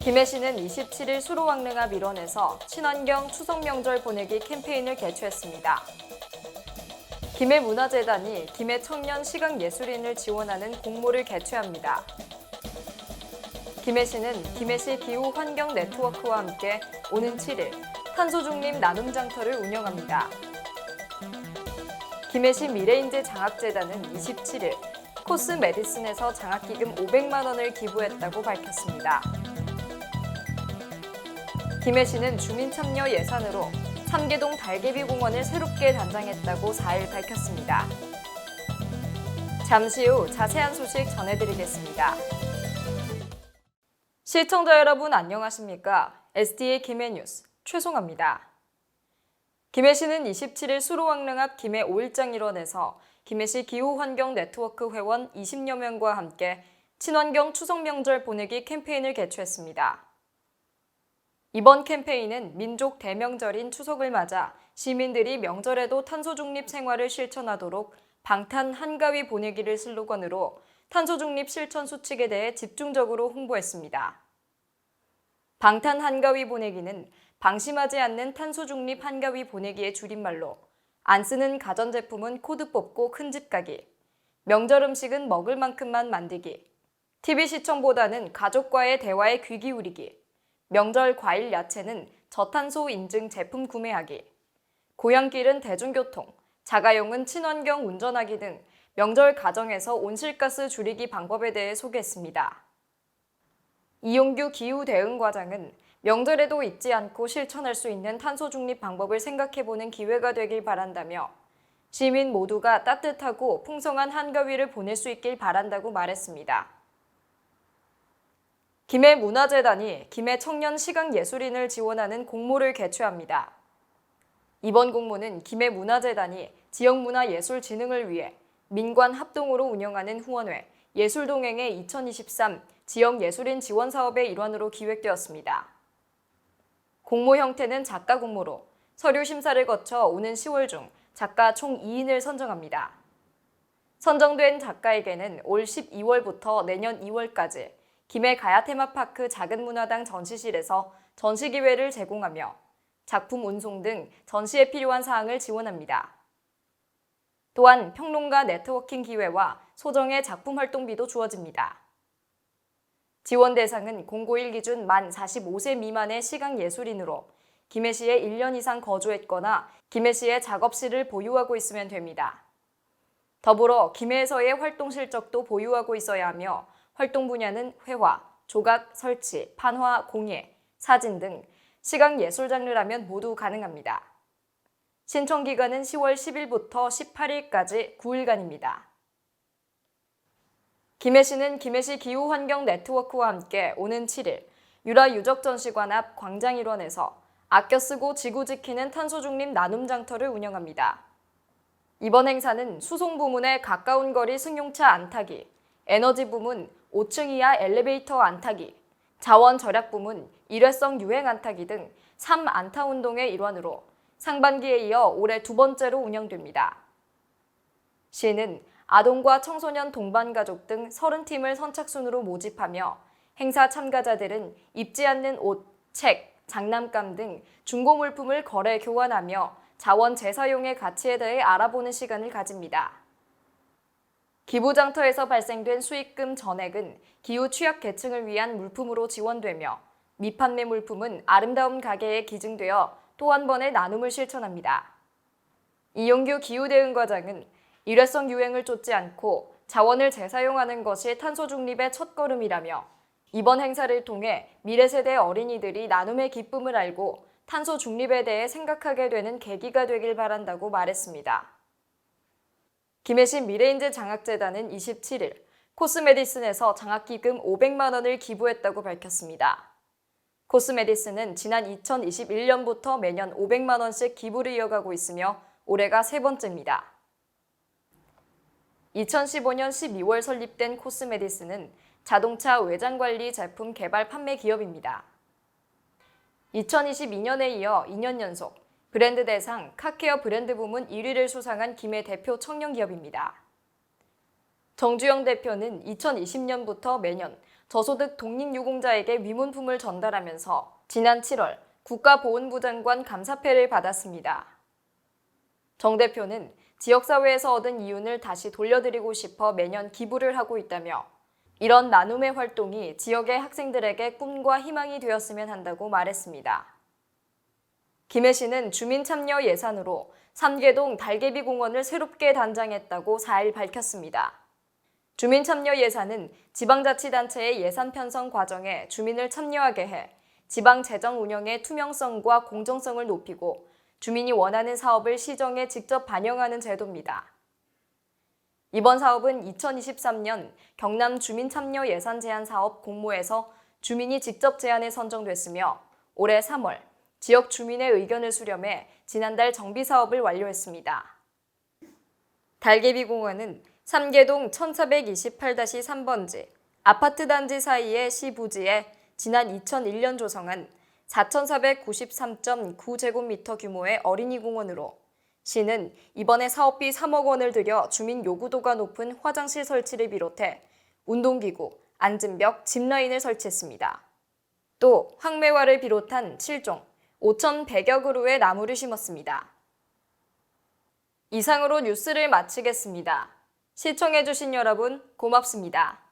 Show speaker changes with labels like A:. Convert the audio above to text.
A: 김해 시는 27일 수로왕릉 앞 일원에서 친환경 추석 명절 보내기 캠페인을 개최했습니다. 김해문화재단이 김해 청년 시각예술인을 지원하는 공모를 개최합니다. 김해시는 김해시 기후환경 네트워크와 함께 오는 7일 탄소중립 나눔장터를 운영합니다. 김해시 미래인재 장학재단은 27일 코스메디슨에서 장학기금 500만 원을 기부했다고 밝혔습니다. 김해시는 주민참여 예산으로 삼계동 달개비공원을 새롭게 단장했다고 4일 밝혔습니다. 잠시 후 자세한 소식 전해드리겠습니다. 시청자 여러분 안녕하십니까? ST의 김해뉴스 최송아입니다. 김해시는 27일 수로왕릉 앞 김해 5일장 일원에서 김해시 기후환경 네트워크 회원 20여 명과 함께 친환경 추석 명절 보내기 캠페인을 개최했습니다. 이번 캠페인은 민족 대명절인 추석을 맞아 시민들이 명절에도 탄소중립 생활을 실천하도록 방탄 한가위 보내기를 슬로건으로 탄소중립 실천 수칙에 대해 집중적으로 홍보했습니다. 방탄 한가위 보내기는 방심하지 않는 탄소중립 한가위 보내기의 줄임말로 안 쓰는 가전제품은 코드 뽑고 큰집 가기, 명절 음식은 먹을 만큼만 만들기, TV 시청보다는 가족과의 대화에 귀 기울이기, 명절 과일 야채는 저탄소 인증 제품 구매하기, 고향길은 대중교통, 자가용은 친환경 운전하기 등 명절 가정에서 온실가스 줄이기 방법에 대해 소개했습니다. 이용규 기후대응과장은 명절에도 잊지 않고 실천할 수 있는 탄소 중립 방법을 생각해보는 기회가 되길 바란다며 시민 모두가 따뜻하고 풍성한 한가위를 보낼 수 있길 바란다고 말했습니다. 김해문화재단이 김해 청년 시각예술인을 지원하는 공모를 개최합니다. 이번 공모는 김해문화재단이 지역문화예술 진흥을 위해 민관 합동으로 운영하는 후원회 예술동행의 2023 지역예술인 지원사업의 일환으로 기획되었습니다. 공모 형태는 작가 공모로 서류 심사를 거쳐 오는 10월 중 작가 총 2인을 선정합니다. 선정된 작가에게는 올 12월부터 내년 2월까지 김해 가야 테마파크 작은 문화당 전시실에서 전시 기회를 제공하며 작품 운송 등 전시에 필요한 사항을 지원합니다. 또한 평론가 네트워킹 기회와 소정의 작품 활동비도 주어집니다. 지원 대상은 공고1 기준 만 45세 미만의 시각예술인으로 김해시에 1년 이상 거주했거나 김해시에 작업실을 보유하고 있으면 됩니다. 더불어 김해에서의 활동 실적도 보유하고 있어야 하며 활동 분야는 회화, 조각, 설치, 판화, 공예, 사진 등 시각예술 장르라면 모두 가능합니다. 신청 기간은 10월 10일부터 18일까지 9일간입니다. 김해시는 김해시 기후환경 네트워크와 함께 오는 7일 유라유적전시관 앞 광장 일원에서 아껴 쓰고 지구 지키는 탄소중립 나눔장터를 운영합니다. 이번 행사는 수송 부문의 가까운 거리 승용차 안 타기, 에너지 부문 5층 이하 엘리베이터 안 타기, 자원 절약 부문 일회성 유행 안 타기 등 3안타 운동의 일환으로 상반기에 이어 올해 두 번째로 운영됩니다. 시는 아동과 청소년 동반 가족 등 30팀을 선착순으로 모집하며 행사 참가자들은 입지 않는 옷, 책, 장난감 등 중고 물품을 거래 교환하며 자원 재사용의 가치에 대해 알아보는 시간을 가집니다. 기부장터에서 발생된 수익금 전액은 기후 취약 계층을 위한 물품으로 지원되며 미판매 물품은 아름다운 가게에 기증되어 또 한 번의 나눔을 실천합니다. 이용규 기후대응과장은 일회성 유행을 쫓지 않고 자원을 재사용하는 것이 탄소 중립의 첫걸음이라며 이번 행사를 통해 미래 세대 어린이들이 나눔의 기쁨을 알고 탄소 중립에 대해 생각하게 되는 계기가 되길 바란다고 말했습니다. 김해시 미래인재 장학재단은 27일 코스메디슨에서 장학기금 500만 원을 기부했다고 밝혔습니다. 코스메디슨은 지난 2021년부터 매년 500만 원씩 기부를 이어가고 있으며 올해가 세 번째입니다. 2015년 12월 설립된 코스메디슨은 자동차 외장관리 제품 개발 판매 기업입니다. 2022년에 이어 2년 연속 브랜드 대상 카케어 브랜드 부문 1위를 수상한 김해 대표 청년 기업입니다. 정주영 대표는 2020년부터 매년 저소득 독립유공자에게 위문품을 전달하면서 지난 7월 국가보훈부 장관 감사패를 받았습니다. 정 대표는 지역사회에서 얻은 이윤을 다시 돌려드리고 싶어 매년 기부를 하고 있다며 이런 나눔의 활동이 지역의 학생들에게 꿈과 희망이 되었으면 한다고 말했습니다. 김해시는 주민 참여 예산으로 삼계동 달개비공원을 새롭게 단장했다고 4일 밝혔습니다. 주민 참여 예산은 지방자치단체의 예산 편성 과정에 주민을 참여하게 해 지방 재정 운영의 투명성과 공정성을 높이고 주민이 원하는 사업을 시정에 직접 반영하는 제도입니다. 이번 사업은 2023년 경남 주민참여 예산 제안 사업 공모에서 주민이 직접 제안에 선정됐으며 올해 3월 지역 주민의 의견을 수렴해 지난달 정비 사업을 완료했습니다. 달개비공원은 삼계동 1428-3번지 아파트 단지 사이의 시 부지에 지난 2001년 조성한 4,493.9제곱미터 규모의 어린이 공원으로 시는 이번에 사업비 3억 원을 들여 주민 요구도가 높은 화장실 설치를 비롯해 운동기구, 앉은벽, 짚라인을 설치했습니다. 또 황매화를 비롯한 7종 5,100여 그루의 나무를 심었습니다. 이상으로 뉴스를 마치겠습니다. 시청해주신 여러분 고맙습니다.